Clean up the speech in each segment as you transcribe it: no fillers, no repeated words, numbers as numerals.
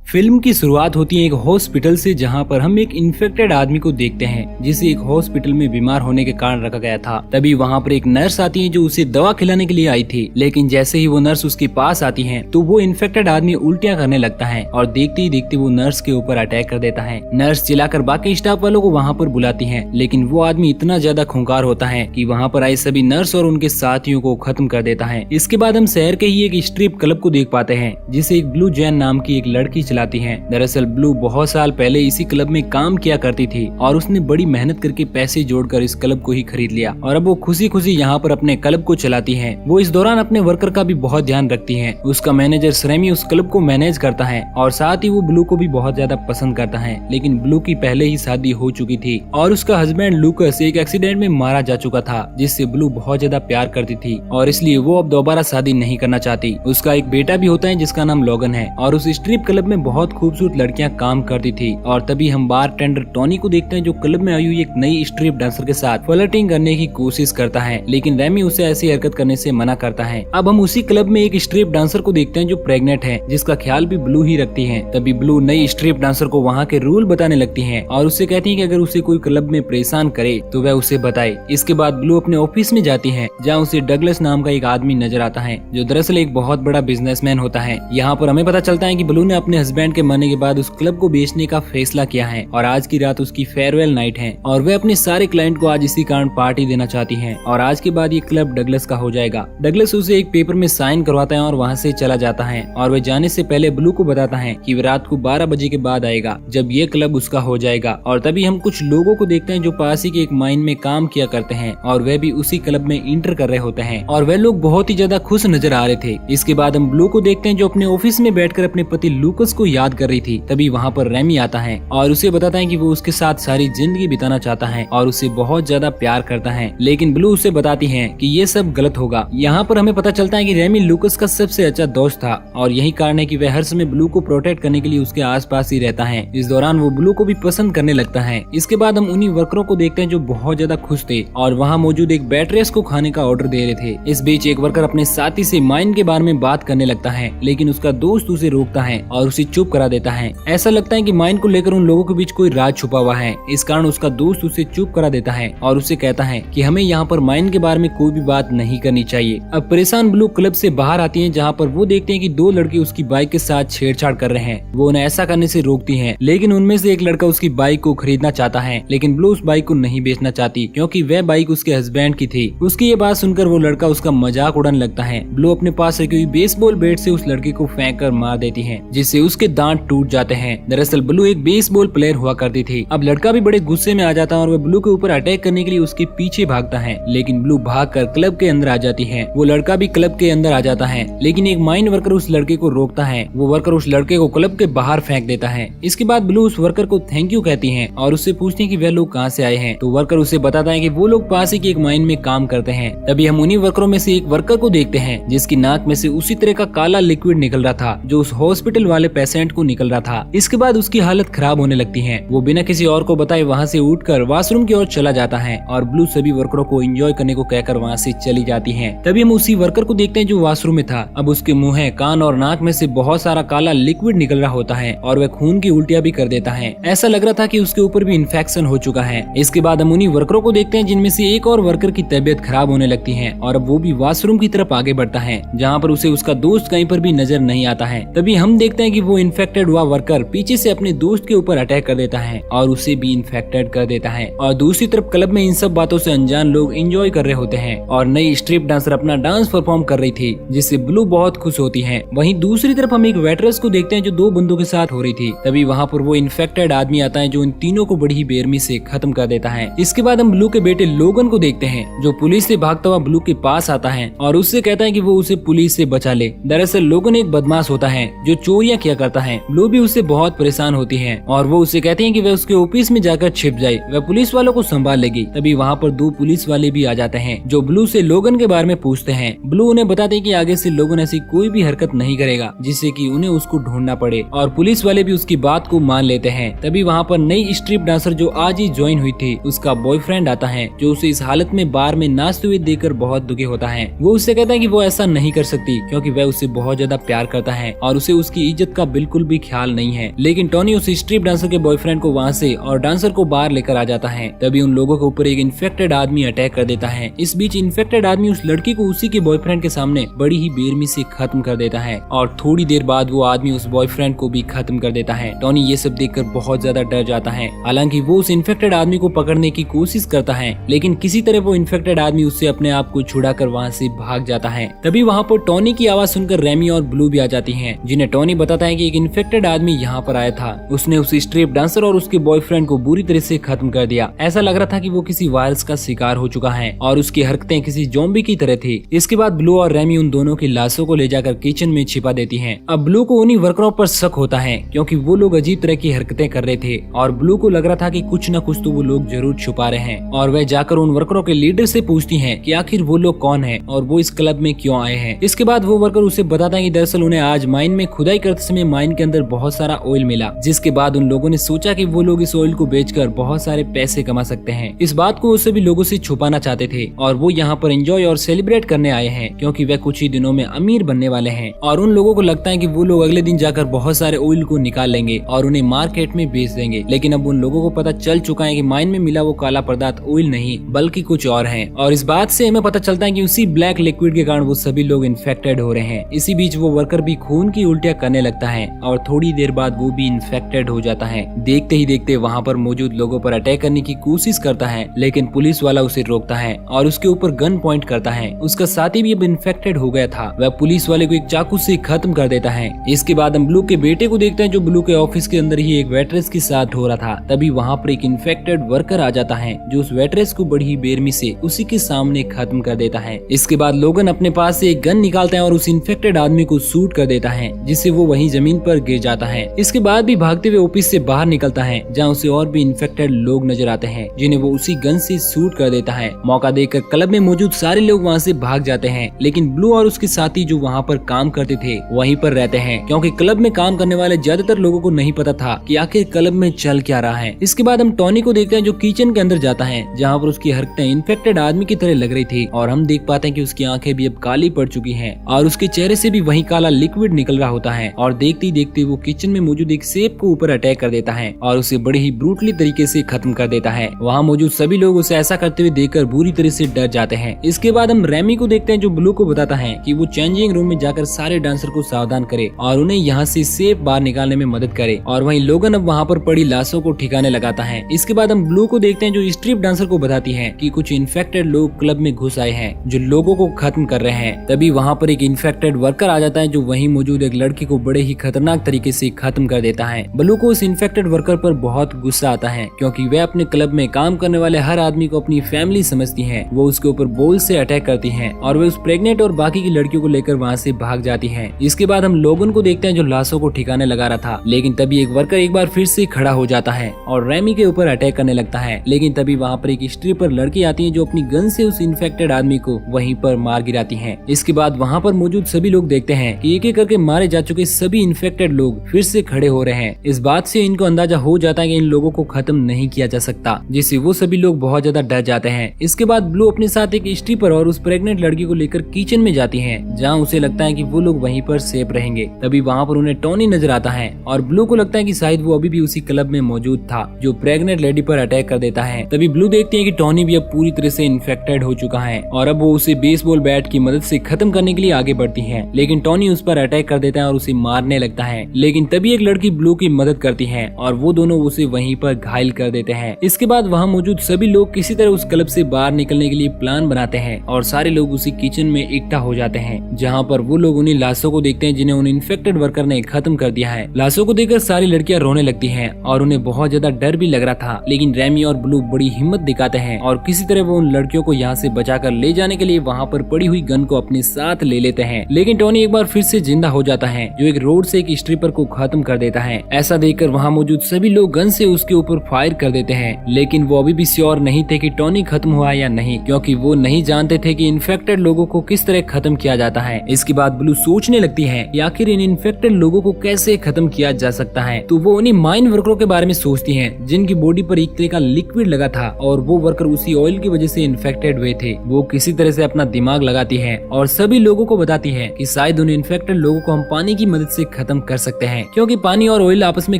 Film की शुरुआत होती है एक हॉस्पिटल से, जहां पर हम एक इन्फेक्टेड आदमी को देखते हैं जिसे एक हॉस्पिटल में बीमार होने के कारण रखा गया था। तभी वहां पर एक नर्स आती है जो उसे दवा खिलाने के लिए आई थी, लेकिन जैसे ही वो नर्स उसके पास आती है तो वो इन्फेक्टेड आदमी उल्टियां करने लगता है और देखते ही देखते वो नर्स के ऊपर अटैक कर देता है। नर्स चिल्लाकर बाकी स्टाफ वालों को वहाँ पर बुलाती है, लेकिन वो आदमी इतना ज्यादा खूंखार होता है कि वहाँ पर आए सभी नर्स और उनके साथियों को खत्म कर देता है। इसके बाद हम शहर के ही एक स्ट्रिप क्लब को देख पाते हैं जिसे एक ब्लू जैन नाम की एक लड़की चलाती है। दरअसल ब्लू बहुत साल पहले इसी क्लब में काम किया करती थी और उसने बड़ी मेहनत करके पैसे जोड़कर इस क्लब को ही खरीद लिया और अब वो खुशी खुशी यहाँ पर अपने क्लब को चलाती है। वो इस दौरान अपने वर्कर का भी बहुत ध्यान रखती है। उसका मैनेजर श्रेमी उस क्लब को मैनेज करता है और साथ ही वो ब्लू को भी बहुत ज्यादा पसंद करता है, लेकिन ब्लू की पहले ही शादी हो चुकी थी और उसका हस्बैंड लूकस एक एक्सीडेंट में मारा जा चुका था, जिससे ब्लू बहुत ज्यादा प्यार करती थी और इसलिए वो अब दोबारा शादी नहीं करना चाहती। उसका एक बेटा भी होता है जिसका नाम लोगन है और उस स्ट्रिप क्लब में बहुत खूबसूरत लड़कियां काम करती थी। और तभी हम बार टेंडर टोनी को देखते हैं जो क्लब में आई हुई एक नई स्ट्रिप डांसर के साथ फ्लर्टिंग करने की कोशिश करता है, लेकिन रेमी उसे ऐसी हरकत करने से मना करता है। अब हम उसी क्लब में एक स्ट्रिप डांसर को देखते हैं जो प्रेग्नेंट है, जिसका ख्याल भी ब्लू ही रखती है। तभी ब्लू नई स्ट्रिप डांसर को वहाँ के रूल बताने लगती है और उससे कहती है कि अगर उसे कोई क्लब में परेशान करे तो वह उसे बताए। इसके बाद ब्लू अपने ऑफिस में जाती है जहाँ उसे डगलस नाम का एक आदमी नजर आता है जो दरअसल एक बहुत बड़ा बिजनेसमैन होता है। यहाँ पर हमें पता चलता है कि ब्लू ने अपने हस्बैंड के मरने के बाद उस क्लब को बेचने का फैसला किया है और आज की रात उसकी फेयरवेल नाइट है और वह अपने सारे क्लाइंट को आज इसी कारण पार्टी देना चाहती है और आज के बाद ये क्लब डगलस का हो जाएगा। डगलस उसे एक पेपर में साइन करवाता है और वहाँ से चला जाता है और वह जाने से पहले ब्लू को बताता है कि वह रात को 12 बजे के बाद आएगा जब ये क्लब उसका हो जाएगा। और तभी हम कुछ लोगों को देखते हैं जो पास ही के एक माइन में काम किया करते हैं और वह भी उसी क्लब में इंटर कर रहे होते हैं और वह लोग बहुत ही ज्यादा खुश नजर आ रहे थे। इसके बाद हम ब्लू को देखते हैं जो अपने ऑफिस में बैठकर अपने पति लूकस को याद कर रही थी। तभी वहाँ पर रेमी आता है और उसे बताता है कि वो उसके साथ सारी जिंदगी बिताना चाहता है और उसे बहुत ज्यादा प्यार करता है, लेकिन ब्लू उसे बताती है कि ये सब गलत होगा। यहाँ पर हमें पता चलता है कि रेमी लूकस का सबसे अच्छा दोस्त था और यही कारण है कि वह हर समय ब्लू को प्रोटेक्ट करने के लिए उसके आसपास ही रहता है। इस दौरान वो ब्लू को भी पसंद करने लगता है। इसके बाद हम उन्हीं वर्करों को देखते हैं जो बहुत ज्यादा खुश थे और वहाँ मौजूद एक बैटरेस को खाने का ऑर्डर दे रहे थे। इस बीच एक वर्कर अपने साथी से माइन के बारे में बात करने लगता है, लेकिन उसका दोस्त उसे रोकता है और उसे चुप करा देता है। ऐसा लगता है कि माइन को लेकर उन लोगों के बीच कोई राज छुपा हुआ है। इस कारण उसका दोस्त उसे चुप करा देता है और उसे कहता है कि हमें यहाँ पर माइन के बारे में कोई भी बात नहीं करनी चाहिए। अब परेशान ब्लू क्लब से बाहर आती है जहाँ पर वो देखते हैं कि दो लड़के उसकी बाइक के साथ छेड़छाड़ कर रहे हैं। वो उन्हें ऐसा करने से रोकती है, लेकिन उनमें से एक लड़का उसकी बाइक को खरीदना चाहता है, लेकिन ब्लू उस बाइक को नहीं बेचना चाहती क्योंकि वह बाइक उसके हस्बैंड की थी। उसकी ये बात सुनकर वो लड़का उसका मजाक उड़ाने लगता है। ब्लू अपने पास रखी हुई बेसबॉल बैट से उस लड़के को फेंक कर मार देती है, जिससे उसके दांत टूट जाते हैं। दरअसल ब्लू एक बेसबॉल प्लेयर हुआ करती थी। अब लड़का भी बड़े गुस्से में आ जाता है और वह ब्लू के ऊपर अटैक करने के लिए उसके पीछे भागता है, लेकिन ब्लू भागकर क्लब के अंदर आ जाती है। वो लड़का भी क्लब के अंदर आ जाता है, लेकिन एक माइन वर्कर उस लड़के को रोकता है। वो वर्कर उस लड़के को क्लब के बाहर फेंक देता है। इसके बाद ब्लू उस वर्कर को थैंक यू कहती है और उससे पूछती है कि वह लोग कहाँ से आए हैं। तो वर्कर उसे बताता है कि वो लोग पास ही की एक माइन में काम करते हैं। तभी हम उन्हीं वर्करों में से एक वर्कर को देखते हैं जिसकी नाक में से उसी तरह का काला लिक्विड निकल रहा था जो उस हॉस्पिटल वाले पेशेंट को निकल रहा था। इसके बाद उसकी हालत खराब होने लगती है। वो बिना किसी और को बताए वहाँ से उठकर वॉशरूम की ओर चला जाता है और ब्लू सभी वर्करों को एंजॉय करने को कहकर वहाँ से चली जाती है। तभी हम उसी वर्कर को देखते हैं जो वॉशरूम में था। अब उसके मुंह, कान और नाक में से बहुत सारा काला लिक्विड निकल रहा होता है और वह खून की उल्टियां भी कर देता है। ऐसा लग रहा था कि उसके ऊपर भी इन्फेक्शन हो चुका है। इसके बाद हम उन्हीं वर्करों को देखते हैं जिनमें से एक और वर्कर की तबीयत खराब होने लगती है और अब वो भी वॉशरूम की तरफ आगे बढ़ता है, जहाँ पर उसे उसका दोस्त कहीं पर भी नजर नहीं आता है। तभी हम देखते हैं कि वो इन्फेक्टेड हुआ वर्कर पीछे से अपने दोस्त के ऊपर अटैक कर देता है और उसे भी इन्फेक्टेड कर देता है। और दूसरी तरफ क्लब में इन सब बातों से अनजान लोग एंजॉय कर रहे होते हैं और नई स्ट्रिप डांसर अपना डांस परफॉर्म कर रही थी, जिससे ब्लू बहुत खुश होती है। वहीं दूसरी तरफ हम एक वेटरेस को देखते हैं जो दो बंदों के साथ हो रही थी। तभी वहाँ पर वो इन्फेक्टेड आदमी आता है जो इन तीनों को बड़ी ही बेरहमी से खत्म कर देता है। इसके बाद हम ब्लू के बेटे लोगन को देखते हैं जो पुलिस से भागता हुआ ब्लू के पास आता है और उससे कहता है कि वो उसे पुलिस से बचा ले। दरअसल लोगन एक बदमाश होता है जो चोरियां किया करता है। ब्लू भी उससे बहुत परेशान होती है और वो उसे कहती है कि वह उसके ऑफिस में जाकर छिप जाए, वह पुलिस वालों को संभाल लेगी। तभी वहाँ पर दो पुलिस वाले भी आ जाते हैं जो ब्लू से लोगन के बारे में पूछते हैं। ब्लू उन्हें बताते हैं कि आगे से लोगन ऐसी कोई भी हरकत नहीं करेगा जिससे कि उन्हें उसको ढूंढना पड़े और पुलिस वाले भी उसकी बात को मान लेते हैं। तभी वहाँ पर नई स्ट्रिप डांसर जो आज ही ज्वाइन हुई थी उसका बॉयफ्रेंड आता है जो उसे इस हालत में बार में नाचते हुए देखकर बहुत दुखी होता है। वो उससे कहता है कि वो ऐसा नहीं कर सकती क्योंकि वह उससे बहुत ज्यादा प्यार करता है और उसे उसकी इज्जत का बिल्कुल भी ख्याल नहीं है। लेकिन टोनी उस स्ट्रीप डांसर के बॉयफ्रेंड को वहाँ से और डांसर को बाहर लेकर आ जाता है। तभी उन लोगों के ऊपर एक इन्फेक्टेड आदमी अटैक कर देता है। इस बीच इन्फेक्टेड आदमी उस लड़की को उसी के बॉयफ्रेंड के सामने बड़ी ही बेरहमी से खत्म कर देता है और थोड़ी देर बाद वो आदमी उस बॉयफ्रेंड को भी खत्म कर देता है। टोनी ये सब देखकर बहुत ज्यादा डर जाता है। हालांकि वो उस इन्फेक्टेड आदमी को पकड़ने की कोशिश करता है, लेकिन किसी तरह वो इन्फेक्टेड आदमी उससे अपने आप को छुड़ाकर वहाँ से भाग जाता है। तभी वहाँ पर टोनी की आवाज सुनकर रेमी और ब्लू भी आ जाती हैं, जिन्हें टोनी बताता है कि एक इन्फेक्टेड आदमी यहाँ पर आया था। उसने उस स्ट्रिप डांसर और उसके बॉयफ्रेंड को बुरी तरह से खत्म कर दिया। ऐसा लग रहा था कि वो किसी वायरस का शिकार हो चुका है और उसकी हरकतें किसी ज़ॉम्बी की तरह थी। इसके बाद ब्लू और रेमी उन दोनों की लाशों को ले जाकर किचन में छिपा देती हैं। अब ब्लू को उन्हीं वर्करों पर शक होता है, क्योंकि वो लोग अजीब तरह की हरकतें कर रहे थे और ब्लू को लग रहा था कि कुछ न कुछ तो वो लोग जरूर छुपा रहे हैं। और वह जाकर उन वर्करों के लीडर से पूछती हैं कि आखिर वो लोग कौन हैं और वो इस क्लब में क्यों आए हैं। इसके बाद वो वर्कर उसे बताता है कि दरअसल उन्हें आज माइन में खुदाई करते समय माइन के अंदर बहुत सारा ऑयल मिला, जिसके बाद उन लोगों ने सोचा कि वो लोग इस ऑयल को बेचकर बहुत सारे पैसे कमा सकते हैं। इस बात को वो सभी लोगों से छुपाना चाहते थे और वो यहाँ पर एंजॉय और सेलिब्रेट करने आए हैं, क्योंकि वह कुछ ही दिनों में अमीर बनने वाले हैं। और उन लोगों को लगता है कि वो लोग अगले दिन जाकर बहुत सारे ऑयल को निकाल लेंगे और उन्हें मार्केट में बेच देंगे। लेकिन अब उन लोगों को पता चल चुका है कि माइन में मिला वो काला पदार्थ ऑयल नहीं बल्कि कुछ और है। और इस बात से हमें पता चलता है कि उसी ब्लैक लिक्विड के कारण वो सभी लोग इन्फेक्टेड हो रहे हैं। इसी बीच वो वर्कर भी खून की उल्टियां करने लगता है और थोड़ी देर बाद वो भी इन्फेक्टेड हो जाता है। देखते ही देखते वहाँ पर मौजूद लोगों पर अटैक करने की कोशिश करता है, लेकिन पुलिस वाला उसे रोकता है और उसके ऊपर गन पॉइंट करता है। उसका साथी भी अब इन्फेक्टेड हो गया था। वह पुलिस वाले को एक चाकू से खत्म कर देता है। इसके बाद हम ब्लू के बेटे को देखते हैं, जो ब्लू के ऑफिस के अंदर ही एक वेट्रेस के साथ हो रहा था। तभी वहाँ पर एक इन्फेक्टेड वर्कर आ जाता है, जो उस वेट्रेस को बड़ी ही बेरहमी से उसी के सामने खत्म कर देता है। इसके बाद लोगन अपने पास से एक गन निकालता है और उस इन्फेक्टेड आदमी को शूट कर देता है, जिससे वो वहीं जमीन पर गिर जाता है। इसके बाद भी भागते हुए ऑफिस से बाहर निकलता है, जहाँ उसे और भी इन्फेक्टेड लोग नजर आते हैं, जिन्हें वो उसी गन से शूट कर देता है। मौका देकर क्लब में मौजूद सारे लोग वहाँ से भाग जाते हैं, लेकिन ब्लू और उसके साथी जो वहाँ पर काम करते थे वहीं पर रहते हैं, क्योंकि क्लब में काम करने वाले ज्यादातर लोगों को नहीं पता था कि आखिर क्लब में चल क्या रहा है। इसके बाद हम टोनी को देखते हैं, जो किचन के अंदर जाता है, जहाँ पर उसकी हरकतें इन्फेक्टेड आदमी की तरह लग रही थी और हम देख पाते हैं कि उसकी आंखें भी अब काली पड़ चुकी हैं और उसके चेहरे से भी वही काला लिक्विड निकल रहा होता है। और देखते ही देखते वो किचन में मौजूद एक सेब को ऊपर अटैक कर देता है और उसे बड़े ही ब्रूटली तरीके से खत्म कर देता है। वहाँ मौजूद सभी लोग उसे ऐसा करते हुए देखकर बुरी तरह से डर जाते हैं। इसके बाद हम रेमी को देखते हैं, जो ब्लू को बताता है कि वो चेंजिंग रूम में जाकर सारे डांसर को सावधान करे और उन्हें यहाँ से सेब बाहर निकालने में मदद करे। और वहीं लोगन अब वहाँ पर पड़ी लाशों को ठिकाने लगाता है। इसके बाद हम ब्लू को देखते हैं, जो स्ट्रिप डांसर को बताती है कि कुछ इन्फेक्टेड लोग क्लब में घुस आए हैं, जो लोगों को खत्म कर रहे हैं। तभी वहाँ पर एक इन्फेक्टेड वर्कर आ जाता है, जो वहीं मौजूद एक लड़की को बड़े ही खतरनाक तरीके से खत्म कर देता है। ब्लू को उस इन्फेक्टेड वर्कर पर बहुत गुस्सा आता है, क्योंकि वह अपने क्लब में काम करने वाले हर आदमी को अपनी फैमिली समझती है। वो उसके ऊपर बॉल से अटैक करती है और वे उस प्रेग्नेंट और बाकी की लड़कियों को लेकर वहाँ से भाग जाती है। इसके बाद हम लोगन को देखते हैं, जो लाशों को ठिकाने लगा रहा था, लेकिन तभी एक वर्कर एक बार फिर से खड़ा हो जाता है और रेमी के ऊपर अटैक करने लगता है। लेकिन तभी वहाँ पर एक स्ट्रिपर लड़की आती है, जो अपनी गन से उस इन्फेक्टेड आदमी को वहीं पर मार गिराती है। इसके बाद वहाँ पर मौजूद सभी लोग देखते हैं कि एक एक करके मारे जा चुके सभी इन्फेक्टेड लोग फिर से खड़े हो रहे हैं। इस बात से इनको अंदाजा हो जाता है कि इन लोगों को खत्म नहीं किया जा सकता, जिससे वो सभी लोग बहुत ज्यादा डर जाते हैं। इसके बाद ब्लू अपने साथ एक स्ट्रिपर और उस प्रेग्नेंट लड़की को लेकर किचन में जाती है, जहाँ उसे लगता है कि वो लोग वहीं पर सेफ रहेंगे। तभी वहाँ पर उन्हें टोनी नजर आता है और ब्लू को लगता है कि शायद वो अभी भी उसी क्लब में मौजूद था, जो प्रेग्नेंट लेडी पर अटैक कर देता है। तभी ब्लू देखती है कि टोनी भी अब पूरी तरह से इन्फेक्टेड हो चुका है और अब वो उसे बेसबॉल बैट की मदद से खत्म करने के लिए आगे बढ़ती है। लेकिन टोनी उस पर अटैक कर देता है और उसे मारने लगता है। लेकिन तभी एक लड़की ब्लू की मदद करती है और वो दोनों उसे वहीं पर घायल कर देते हैं। इसके बाद वहाँ मौजूद सभी लोग किसी तरह उस क्लब से बाहर निकलने के लिए प्लान बनाते हैं और सारे लोग उसी किचन में इकट्ठा हो जाते हैं, जहाँ पर वो लोग उन्हीं लाशों को देखते हैं जिन्हें उन इन्फेक्टेड वर्कर ने खत्म कर दिया है। लाशों को देखकर सारी लड़कियां रोने लगती हैं और उन्हें बहुत ज्यादा डर भी लग रहा था। लेकिन रेमी और ब्लू बड़ी हिम्मत दिखाते हैं और किसी तरह वो उन लड़कियों को यहाँ से बचाकर ले जाने के लिए वहाँ पर पड़ी हुई गन को अपने साथ ले लेते हैं। लेकिन टोनी एक बार फिर से जिंदा हो जाता है, जो एक रोड से एक स्ट्रिपर को खत्म कर देता है। ऐसा देखकर वहाँ मौजूद सभी लोग गन से उसके ऊपर फायर कर देते हैं। लेकिन वो अभी भी श्योर नहीं थे कि टोनी खत्म हुआ या नहीं, क्योंकि वो नहीं जानते थे कि इन्फेक्टेड लोगों को किस तरह खत्म किया जाता है। इसके बाद ब्लू सोचने लगती है कि आखिर इन इन्फेक्टेड लोगों को कैसे खत्म किया जा सकता है। तो वो उन्हीं माइन वर्करों के बारे में सोचती है, जिनकी बॉडी पर एक तरह का लिक्विड लगा था और वो वर्कर उसी ऑयल की वजह से इन्फेक्टेड हुए थे। वो किसी तरह से अपना दिमाग लगाती है और सभी लोगों को बताती है कि शायद उन इन्फेक्टेड लोगों को हम पानी की मदद से खत्म खत्म कर सकते हैं, क्योंकि पानी और ऑयल आपस में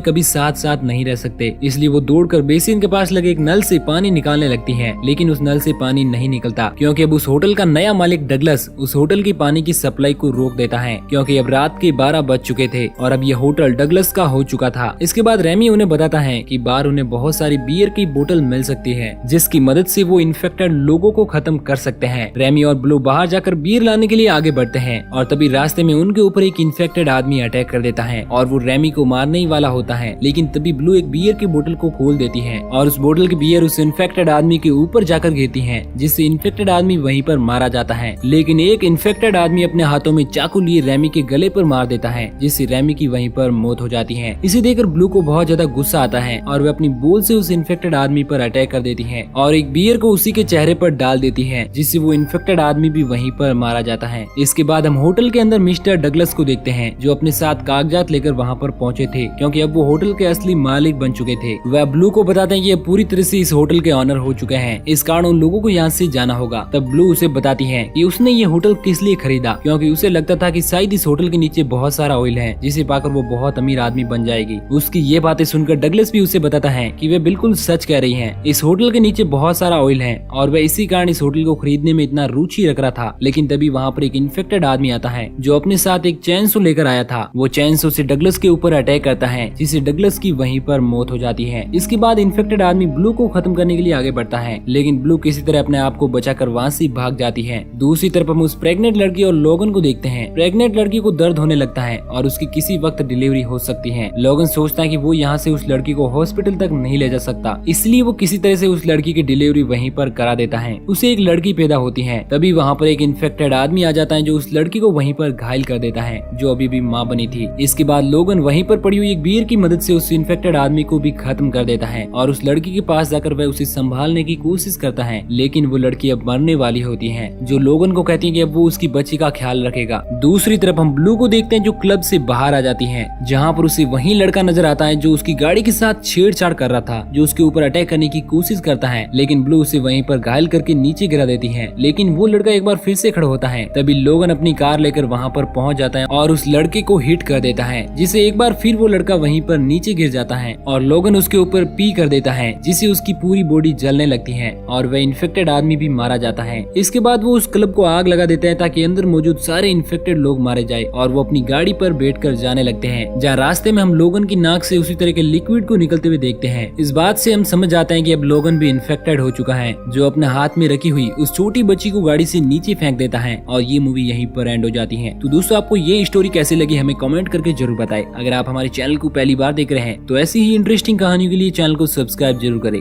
कभी साथ साथ नहीं रह सकते। इसलिए वो दौड़कर बेसिन के पास लगे एक नल से पानी निकालने लगती हैं, लेकिन उस नल से पानी नहीं निकलता, क्योंकि अब उस होटल का नया मालिक डगलस उस होटल की पानी की सप्लाई को रोक देता है, क्योंकि अब रात के 12 बज चुके थे और अब ये होटल डगलस का हो चुका था। इसके बाद रेमी उन्हें बताता है कि बाहर उन्हें बहुत सारी बियर की बोतल मिल सकती है, जिसकी मदद से वो इन्फेक्टेड लोगों को खत्म कर सकते हैं। रेमी और ब्लू बाहर जाकर बियर लाने के लिए आगे बढ़ते हैं और तभी रास्ते में उनके ऊपर एक इन्फेक्टेड आदमी अटैक कर देता है और वो रेमी को मारने ही वाला होता है, लेकिन तभी ब्लू एक बियर की बोतल को खोल देती है और उस बोतल की बियर उस इन्फेक्टेड आदमी के ऊपर जाकर गिरती है, जिससे इन्फेक्टेड आदमी वहीं पर मारा जाता है। लेकिन एक इन्फेक्टेड आदमी अपने हाथों में चाकू लिए रेमी के गले पर मार देता है, जिससे रेमी की वहीं पर मौत हो जाती है। इसे देखकर ब्लू को बहुत ज्यादा गुस्सा आता है और वे अपनी बॉल से उस इन्फेक्टेड आदमी पर अटैक कर देती है और एक बियर को उसी के चेहरे पर डाल देती है, जिससे वो इन्फेक्टेड आदमी भी वहीं पर मारा जाता है। इसके बाद हम होटल के अंदर मिस्टर डगलस को देखते हैं, जो अपने साथ कागजात लेकर वहाँ पर पहुँचे थे, क्योंकि अब वो होटल के असली मालिक बन चुके थे। वह ब्लू को बताते हैं कि पूरी तरह से इस होटल के ऑनर हो चुके हैं, इस कारण उन लोगों को यहाँ से जाना होगा। तब ब्लू उसे बताती है कि उसने ये होटल किस लिए खरीदा, क्योंकि उसे लगता था कि शायद इस होटल के नीचे बहुत सारा ऑयल है, जिसे पाकर वो बहुत अमीर आदमी बन जाएगी। उसकी ये बातें सुनकर डगलस भी उसे बताता है कि वे बिल्कुल सच कह रही हैं। इस होटल के नीचे बहुत सारा ऑयल है और वह इसी कारण इस होटल को खरीदने में इतना रुचि रख रहा था। लेकिन तभी वहाँ पर एक इन्फेक्टेड आदमी आता है, जो अपने साथ एक चैनसो लेकर आया था। वो चैनसो से डगलस के ऊपर अटैक करता है, जिससे डगलस की वहीं पर मौत हो जाती है। इसके बाद इन्फेक्टेड आदमी ब्लू को खत्म करने के लिए आगे बढ़ता है, लेकिन ब्लू किसी तरह अपने आप को बचाकर वहाँ से भाग जाती है। दूसरी तरफ हम उस प्रेग्नेंट लड़की और लोगन को देखते हैं। प्रेग्नेंट लड़की को दर्द होने लगता है और उसकी किसी वक्त डिलीवरी हो सकती है। लोगन सोचता है कि वो यहाँ से उस लड़की को हॉस्पिटल तक नहीं ले जा सकता, इसलिए वो किसी तरह से उस लड़की की डिलीवरी वहीं पर करा देता है। उसे एक लड़की पैदा होती है। तभी वहाँ पर एक इन्फेक्टेड आदमी आ जाता है, जो उस लड़की को वहीं पर घायल कर देता है, जो अभी भी माँ बनी थी। इसके बाद लोगन वहीं पर पड़ी हुई एक बियर की मदद से उस इन्फेक्टेड आदमी को भी खत्म कर देता है और उस लड़की के पास जाकर वह उसे संभालने की कोशिश करता है, लेकिन वो लड़की अब मरने वाली होती है, जो लोगन को कहती है कि अब वो उसकी बच्ची का ख्याल रखेगा। दूसरी तरफ हम ब्लू को देखते हैं, जो क्लब से बाहर आ जाती है, जहाँ पर उसे वही लड़का नजर आता है जो उसकी गाड़ी के साथ छेड़छाड़ कर रहा था, जो उसके ऊपर अटैक करने की कोशिश करता है, लेकिन ब्लू उसे वहीं पर घायल करके नीचे गिरा देती है। लेकिन वो लड़का एक बार फिर से खड़ा होता है। तभी लोगन अपनी कार लेकर वहाँ पर पहुँच जाता है और उस लड़के को हिट कर देता है, जिसे एक बार फिर वो लड़का वहीं पर नीचे गिर जाता है और लोगन उसके ऊपर पी कर देता है, जिससे उसकी पूरी बॉडी जलने लगती है और वह इन्फेक्टेड आदमी भी मारा जाता है। इसके बाद वो उस क्लब को आग लगा देते हैं ताकि अंदर मौजूद सारे इन्फेक्टेड लोग मारे जाए और वो अपनी गाड़ी पर बैठकर जाने लगते हैं, जहाँ रास्ते में हम लोगन की नाक से उसी तरह के लिक्विड को निकलते हुए देखते हैं। इस बात से हम समझ जाते हैं कि अब लोगन भी इन्फेक्टेड हो चुका है, जो अपने हाथ में रखी हुई उस छोटी बच्ची को गाड़ी से नीचे फेंक देता है और ये मूवी यहीं पर एंड हो जाती है। तो दोस्तों, आपको ये स्टोरी कैसी लगी हमें कमेंट करके जरूर बताएं। अगर आप हमारे चैनल को पहली बार देख रहे हैं तो ऐसी ही इंटरेस्टिंग कहानियों के लिए चैनल को सब्सक्राइब जरूर करें।